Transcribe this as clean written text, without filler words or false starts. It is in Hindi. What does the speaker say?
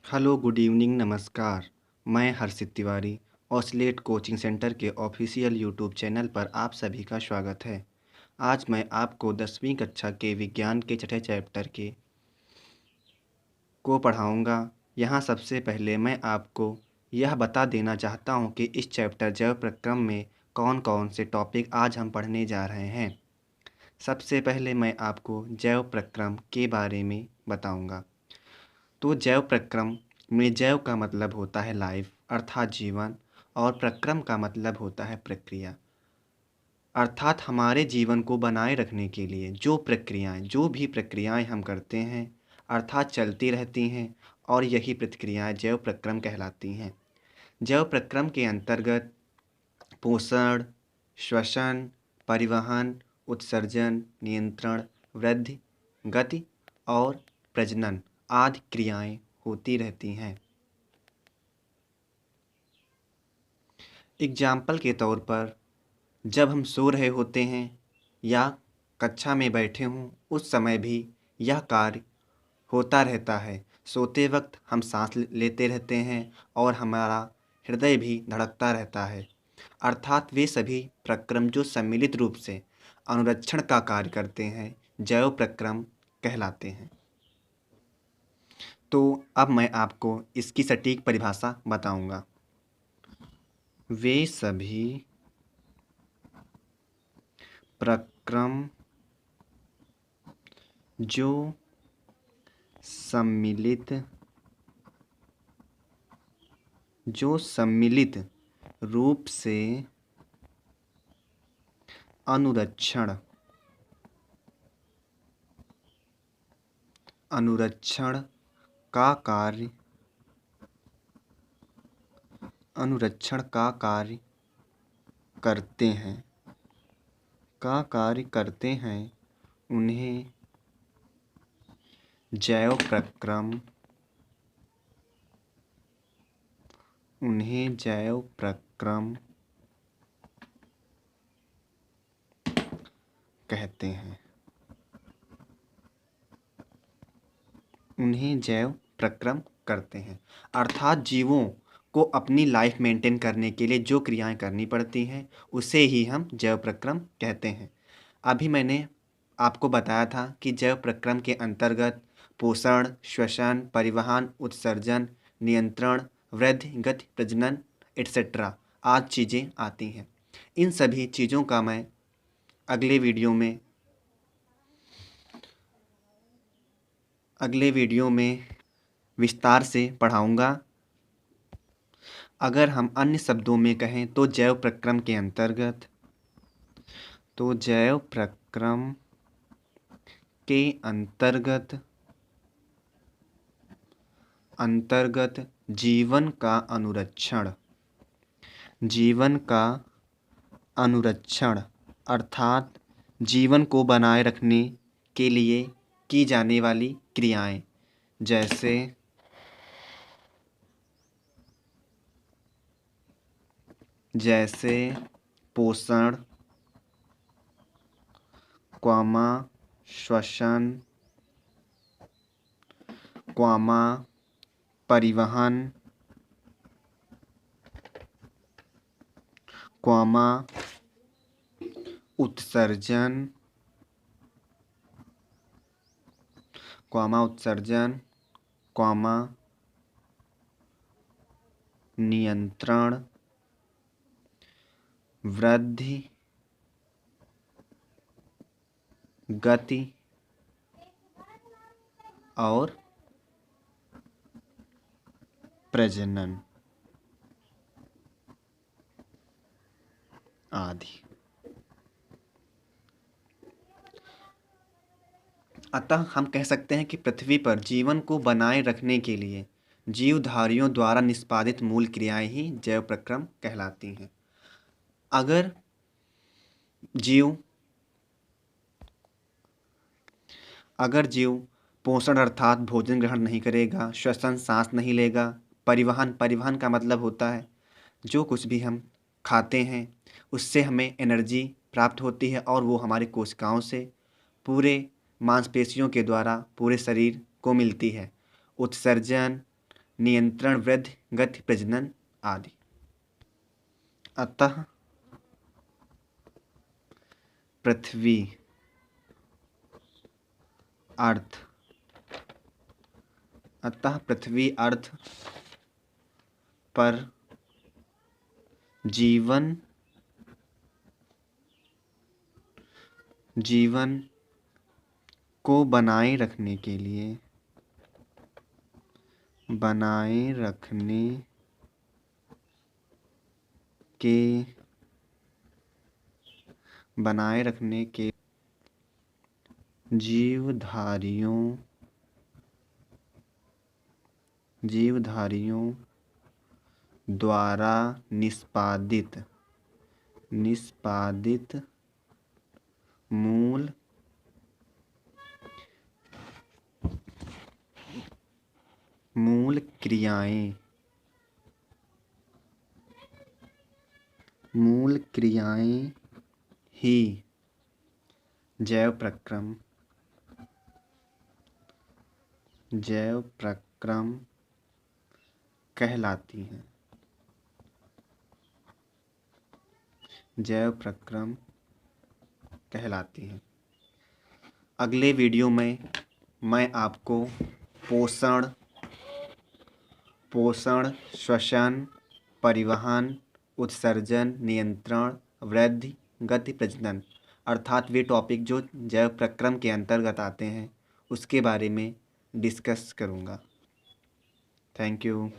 हेलो, गुड इवनिंग, नमस्कार। मैं हर्षित तिवारी ऑसलेट कोचिंग सेंटर के ऑफिशियल यूट्यूब चैनल पर आप सभी का स्वागत है। आज मैं आपको 10वीं कक्षा के विज्ञान के छठे चैप्टर के को पढ़ाऊंगा। यहाँ सबसे पहले मैं आपको यह बता देना चाहता हूँ कि इस चैप्टर जैव प्रक्रम में कौन कौन से टॉपिक आज हम पढ़ने जा रहे हैं। सबसे पहले मैं आपको जैव प्रक्रम के बारे में बताऊंगा। तो जैव प्रक्रम में जैव का मतलब होता है लाइफ अर्थात जीवन, और प्रक्रम का मतलब होता है प्रक्रिया अर्थात हमारे जीवन को बनाए रखने के लिए जो भी प्रक्रियाएं हम करते हैं अर्थात चलती रहती हैं, और यही प्रक्रियाएं जैव प्रक्रम कहलाती हैं। जैव प्रक्रम के अंतर्गत पोषण, श्वसन, परिवहन, उत्सर्जन, नियंत्रण, वृद्धि, गति और प्रजनन आदि क्रियाएं होती रहती हैं। एग्जाम्पल के तौर पर जब हम सो रहे होते हैं या कक्षा में बैठे हों उस समय भी यह कार्य होता रहता है। सोते वक्त हम सांस लेते रहते हैं और हमारा हृदय भी धड़कता रहता है। अर्थात वे सभी प्रक्रम जो सम्मिलित रूप से अनुरक्षण का कार्य करते हैं जैव प्रक्रम कहलाते हैं। तो अब मैं आपको इसकी सटीक परिभाषा बताऊंगा। वे सभी प्रक्रम जो सम्मिलित रूप से अनुरक्षण का कार्य करते हैं उन्हें जैव प्रक्रम कहते हैं। उन्हें जैव प्रक्रम करते हैं अर्थात जीवों को अपनी लाइफ मेंटेन करने के लिए जो क्रियाएं करनी पड़ती हैं उसे ही हम जैव प्रक्रम कहते हैं। अभी मैंने आपको बताया था कि जैव प्रक्रम के अंतर्गत पोषण, श्वसन, परिवहन, उत्सर्जन, नियंत्रण, वृद्धि, गति, प्रजनन एटसेट्रा आदि चीज़ें आती हैं। इन सभी चीज़ों का मैं अगले वीडियो में विस्तार से पढ़ाऊंगा। अगर हम अन्य शब्दों में कहें तो जैव प्रक्रम के अंतर्गत जीवन का अनुरक्षण अर्थात जीवन को बनाए रखने के लिए की जाने वाली क्रियाएं जैसे पोषण, श्वसन, परिवहन, उत्सर्जन, नियंत्रण, वृद्धि, गति और प्रजनन आदि। अतः हम कह सकते हैं कि पृथ्वी पर जीवन को बनाए रखने के लिए जीवधारियों द्वारा निष्पादित मूल क्रियाएं ही जैव प्रक्रम कहलाती हैं। अगर जीव पोषण अर्थात भोजन ग्रहण नहीं करेगा, श्वसन सांस नहीं लेगा, परिवहन का मतलब होता है जो कुछ भी हम खाते हैं उससे हमें एनर्जी प्राप्त होती है और वो हमारे कोशिकाओं से पूरे मांसपेशियों के द्वारा पूरे शरीर को मिलती है। उत्सर्जन नियंत्रण, वृद्धि, गति, प्रजनन आदि। अतः पृथ्वी, अर्थ पर जीवन को बनाए रखने के जीवधारियों द्वारा निष्पादित मूल क्रियाएं ही जैव प्रक्रम कहलाती हैं। अगले वीडियो में मैं आपको पोषण, श्वसन, परिवहन, उत्सर्जन, नियंत्रण, वृद्धि, गति, प्रजनन अर्थात वे टॉपिक जो जैव प्रक्रम के अंतर्गत आते हैं उसके बारे में डिस्कस करूँगा। Thank you.